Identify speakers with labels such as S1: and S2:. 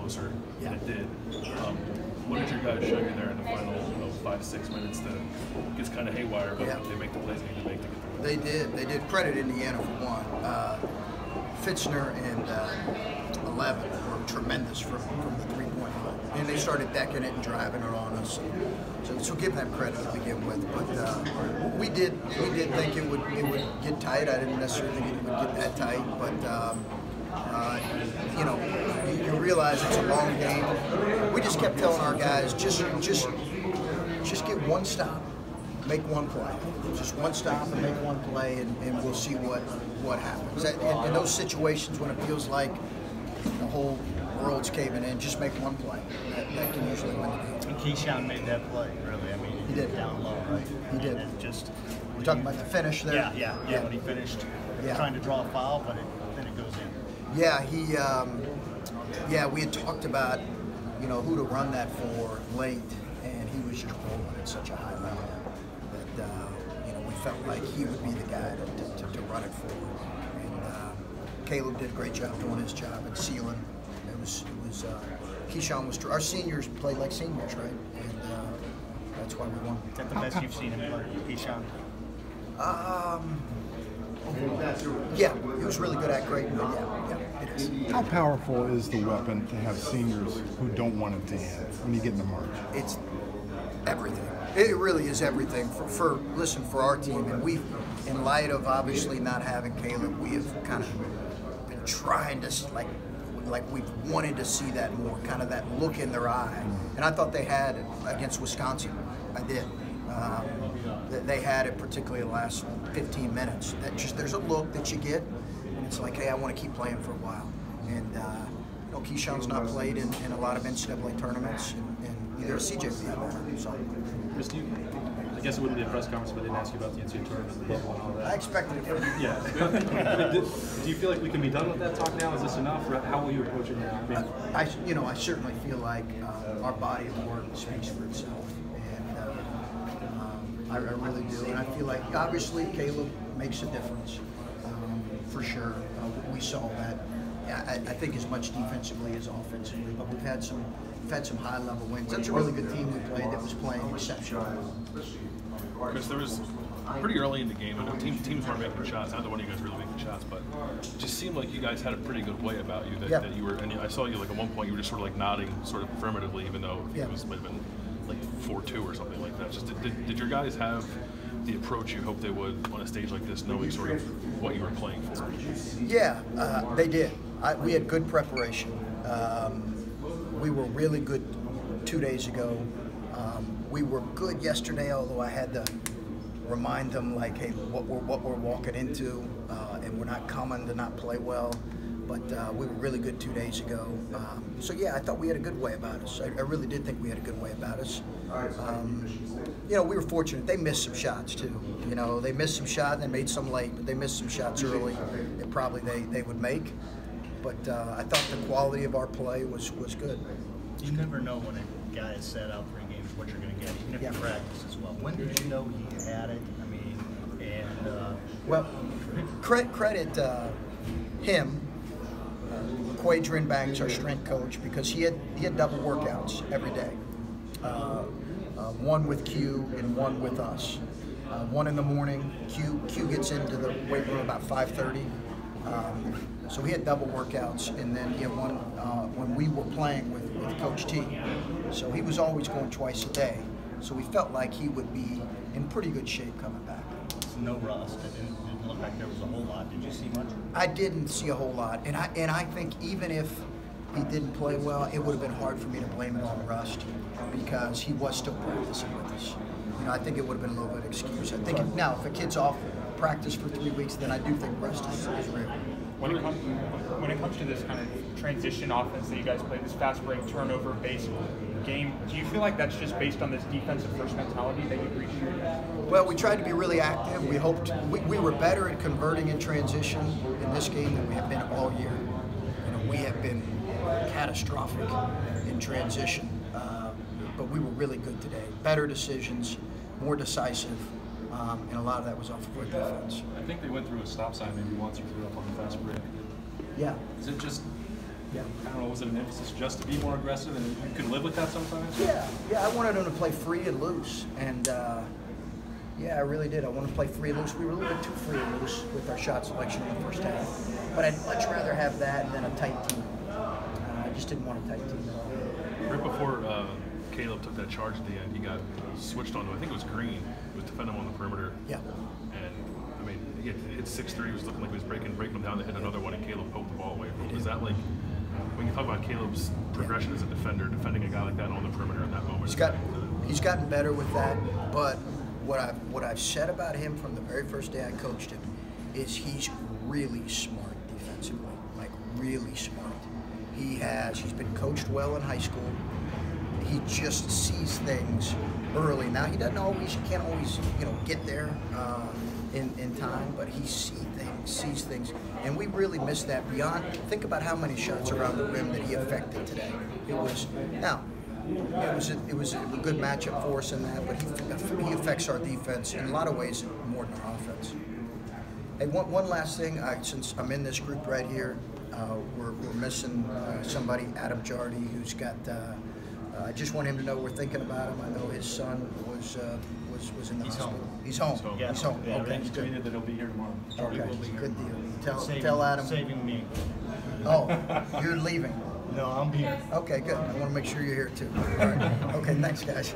S1: closer than it did. What did your guys show you there in the final 5-6 minutes that gets kind of haywire, but they make the plays they need to make to get through?
S2: They did. They did. Credit Indiana for one. Fitzner and 11 were tremendous from the three-point line, and they started decking it and driving it on us. So give them credit to begin with. But we did think it would get tight. I didn't necessarily think it would get that tight, but you know, you realize it's a long game. We just kept telling our guys just get one stop. Make one play. Just one stop and make one play, and we'll see what happens. In those situations when it feels like the whole world's caving in, just make one play. That can usually win the game.
S3: And Keyshawn made that play, really. I mean,
S2: he did.
S3: Down low, right?
S2: He did.
S3: And just
S2: we're talking about the finish there?
S3: Yeah. When he finished trying to draw a foul, but then it goes in.
S2: Yeah, we had talked about, you know, who to run that for late, and he was just rolling at such a high level. You know, we felt like he would be the guy to run it for. And Caleb did a great job doing his job at sealing. It was Keyshawn was our seniors played like seniors, right? And that's why we won.
S3: Is that the best you've seen him play, Keyshawn?
S2: Yeah, he was really good at Creighton, but yeah, it is.
S4: How powerful is the weapon to have seniors who don't want to dance when you get in the march?
S2: It's everything. It really is everything for our team, and we, in light of obviously not having Caleb, we have kind of been trying to like we've wanted to see that more, kind of that look in their eye, and I thought they had it against Wisconsin. I did. They had it particularly the last 15 minutes. That just there's a look that you get, and it's like, hey, I want to keep playing for a while. And you know, Keyshawn's not played in a lot of NCAA tournaments, and neither has CJ for that matter. So.
S1: Chris, I guess it wouldn't be a press conference if I didn't ask you about the NCAA tournament, the bubble, and all that.
S2: I expected it from you.
S1: Yeah. Do you feel like we can be done with that talk now? Is this enough? Or how will you approach it now?
S2: I certainly feel like our body of work speaks for itself, and I really do. And I feel like obviously Caleb makes a difference for sure. We saw that. I think as much defensively as offensively, but we've had some high-level wins. That's a really good team we played that was playing exceptionally well.
S1: Chris, there was pretty early in the game, I know teams weren't making shots. Not that one of you guys really making shots, but it just seemed like you guys had a pretty good way about you that you were. And I saw you like at one point you were just sort of like nodding, sort of affirmatively, even though it might have been like 4-2 or something like that. Just did your guys have the approach you hoped they would on a stage like this, knowing sort of what you were playing for?
S2: Yeah, they did. We had good preparation. We were really good 2 days ago. We were good yesterday, although I had to remind them, like, hey, what we're walking into, and we're not coming to not play well. But we were really good 2 days ago. So yeah, I thought we had a good way about us. I really did think we had a good way about us. You know, we were fortunate. They missed some shots too. You know, they missed some shots. They made some late, but they missed some shots early that probably they would make. But I thought the quality of our play was good.
S3: You never know when a guy is set out 3 games what you're going to get, even if you practice as well. When did you know he had it? I mean, and
S2: well, credit him. Quadrin Banks, our strength coach, because he had double workouts every day. One with Q and one with us. One in the morning. Q gets into the weight room about 5:30. So he had double workouts, and then he had one when we were playing with Coach T. So he was always going twice a day. So we felt like he would be in pretty good shape coming back.
S3: No rust. It didn't look like there was a whole lot. Did you see much?
S2: I didn't see a whole lot, and I think even if he didn't play well, it would have been hard for me to blame it on rust because he was still practicing with us. You know, I think it would have been a little bit of an excuse. I think now if a kid's off practice for 3 weeks, then I do think rust is real.
S5: When it comes to this kind of transition offense that you guys play, this fast break turnover-based game, do you feel like that's just based on this defensive first mentality that you appreciate?
S2: Well, we tried to be really active. We hoped we were better at converting in transition in this game than we have been all year. You know, we have been catastrophic in transition, but we were really good today. Better decisions, more decisive. And a lot of that was off of our defense.
S1: I think they went through a stop sign maybe once or threw up on the fast break.
S2: Yeah.
S1: Is it just
S2: Yeah.
S6: I don't know, was it an emphasis just to be more aggressive and you could live with that sometimes?
S2: Yeah, I wanted them to play free and loose, and yeah, I really did. I wanted to play free and loose. We were a little bit too free and loose with our shot selection in the first half, but I'd much rather have that than a tight team. I just didn't want a tight team at all.
S1: Right before Caleb took that charge at the end, he got switched onto, I think it was Green, who was defending him on the perimeter.
S2: Yeah.
S1: And I mean, he hit 6'3", he was looking like he was breaking him down to hit another one, and Caleb poked the ball away from him. Is that like, when you talk about Caleb's progression as a defender, defending a guy like that on the perimeter in that moment?
S2: He's gotten better with that, but what I've said about him from the very first day I coached him is he's really smart defensively, like really smart. He's been coached well in high school. He just sees things early. Now he can't always get there in time, but he sees things, and we really missed that. Beyond, think about how many shots around the rim that he affected today. It was a good matchup for us in that, but he affects our defense in a lot of ways more than our offense. Hey, one last thing. Since I'm in this group right here, we're missing somebody, Adam Jardy, who's got. I just want him to know we're thinking about him. I know his son was in the hospital.
S3: Home.
S2: He's home.
S3: Yeah.
S2: He's home.
S3: Yeah,
S2: Okay,
S6: He tweeted that he'll be here tomorrow.
S2: Okay,
S3: will be here.
S2: good deal.
S3: Saving,
S2: Tell Adam.
S3: Saving me.
S2: Oh, you're leaving.
S3: No, I'm here.
S2: Okay, good. I want to make sure you're here too. All right. Okay, thanks, guys.